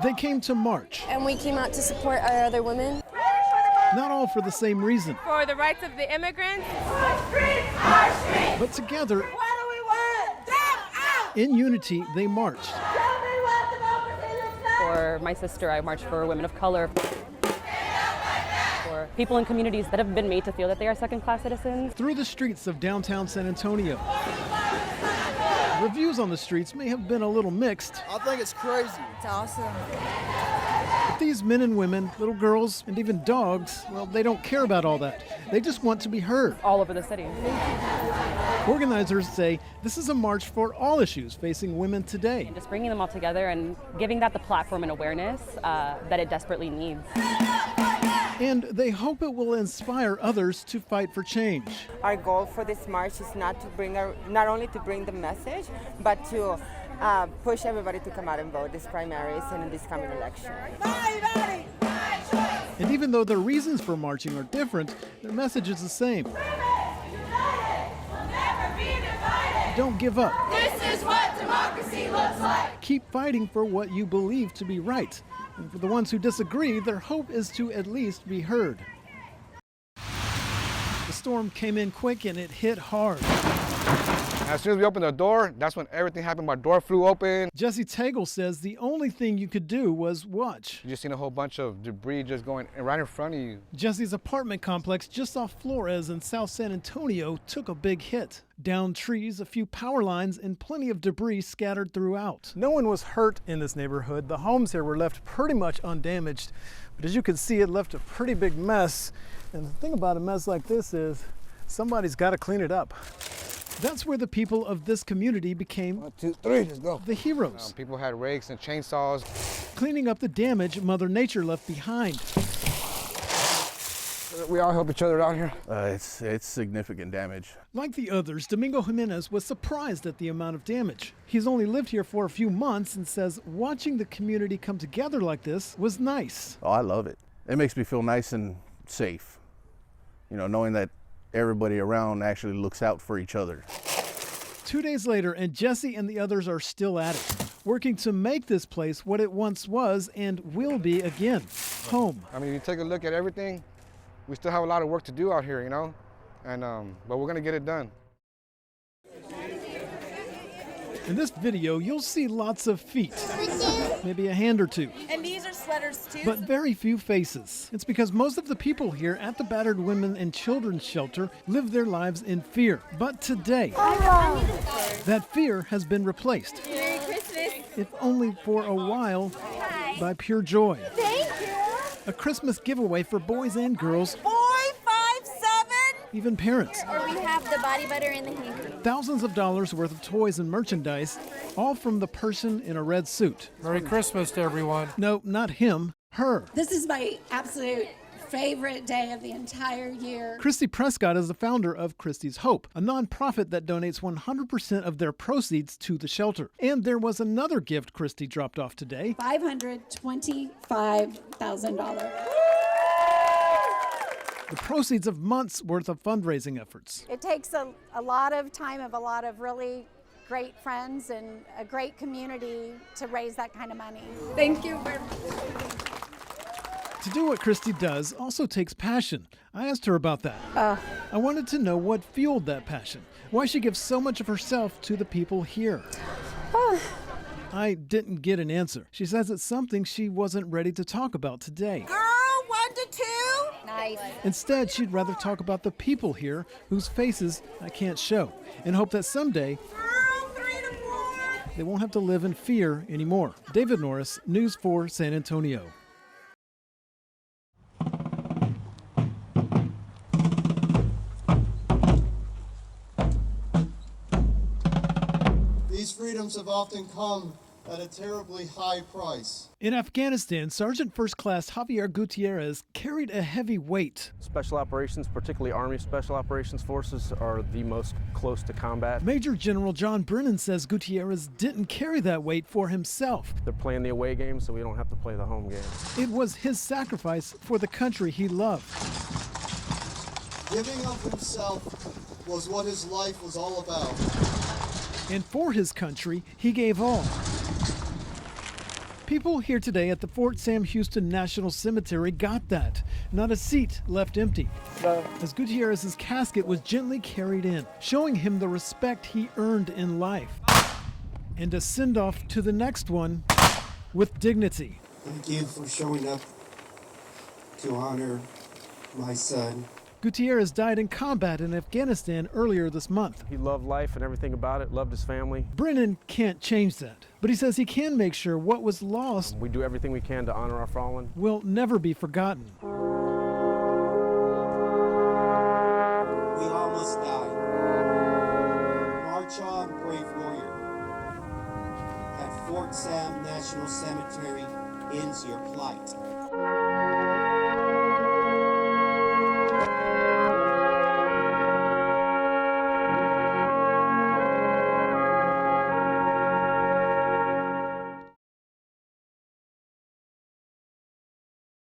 They came to march. And we came out to support our other women. Not all for the same reason. For the rights of the immigrants. But together, What do we want? Them out! in unity, they marched. Tell me what democracy looks like! For my sister, I marched for women of color. For people in communities that have been made to feel that they are second-class citizens. Through the streets of downtown San Antonio. Reviews on the streets may have been a little mixed. I think it's crazy. It's awesome. But these men and women, little girls, and even dogs, well, they don't care about all that. They just want to be heard. All over the city. Organizers say this is a march for all issues facing women today. And just bringing them all together and giving that the platform and awareness that it desperately needs. And they hope it will inspire others to fight for change. Our goal for this march is not only to bring the message, but to push everybody to come out and vote this primaries and in this coming election. And even though their reasons for marching are different, their message is the same. Don't give up. This is what democracy looks like! Keep fighting for what you believe to be right. And for the ones who disagree, their hope is to at least be heard. The storm came in quick and it hit hard. As soon as we opened the door, that's when everything happened. My door flew open. Jesse Tagle says the only thing you could do was watch. You just seen a whole bunch of debris just going right in front of you. Jesse's apartment complex just off Flores in South San Antonio took a big hit. Downed trees, a few power lines, and plenty of debris scattered throughout. No one was hurt in this neighborhood. The homes here were left pretty much undamaged. But as you can see, it left a pretty big mess. And the thing about a mess like this is somebody's got to clean it up. That's where the people of this community became 1, 2, 3, let's go. The heroes. People had rakes and chainsaws. Cleaning up the damage Mother Nature left behind. We all help each other out here. It's significant damage. Like the others, Domingo Jimenez was surprised at the amount of damage. He's only lived here for a few months and says watching the community come together like this was nice. Oh, I love it. It makes me feel nice and safe. You know, knowing that everybody around actually looks out for each other. 2 days later, and Jesse and the others are still at it, working to make this place what it once was and will be again, home. I mean, you take a look at everything, we still have a lot of work to do out here, you know, and but we're gonna get it done. In this video, you'll see lots of feet, maybe a hand or two. And these are sweaters too? But very few faces. It's because most of the people here at the Battered Women and Children's Shelter live their lives in fear. But today, that fear has been replaced. Merry Christmas! If only for a while, by pure joy. Thank you! A Christmas giveaway for boys and girls, 4, 5, 7! even parents. Or we have the body butter and the hand cream. Thousands of dollars worth of toys and merchandise, all from the person in a red suit. Merry Christmas to everyone. No, not him, her. This is my absolute favorite day of the entire year. Christy Prescott is the founder of Christy's Hope, a nonprofit that donates 100% of their proceeds to the shelter. And there was another gift Christy dropped off today. $525,000. The proceeds of months' worth of fundraising efforts. It takes a lot of time of a lot of really great friends and a great community to raise that kind of money. Thank you very much. To do what Christy does also takes passion. I asked her about that. I wanted to know what fueled that passion, why she gives so much of herself to the people here. I didn't get an answer. She says it's something she wasn't ready to talk about today. Girl, 1 to 2? Nice. Instead, she'd rather talk about the people here whose faces I can't show, and hope that someday Girl, 3 to 4? they won't have to live in fear anymore. David Norris, News 4 San Antonio. These freedoms have often come at a terribly high price. In Afghanistan, Sergeant First Class Javier Gutierrez carried a heavy weight. Special operations, particularly Army Special Operations Forces, are the most close to combat. Major General John Brennan says Gutierrez didn't carry that weight for himself. They're playing the away game, so we don't have to play the home game. It was his sacrifice for the country he loved. Giving of himself was what his life was all about. And for his country, he gave all. People here today at the Fort Sam Houston National Cemetery got that. Not a seat left empty. As Gutierrez's casket was gently carried in, showing him the respect he earned in life. And a send-off to the next one with dignity. Thank you for showing up to honor my son. Gutierrez died in combat in Afghanistan earlier this month. He loved life and everything about it, loved his family. Brennan can't change that, but he says he can make sure what was lost We do everything we can to honor our fallen. will never be forgotten. We almost died. March on, brave warrior. At Fort Sam National Cemetery ends your plight.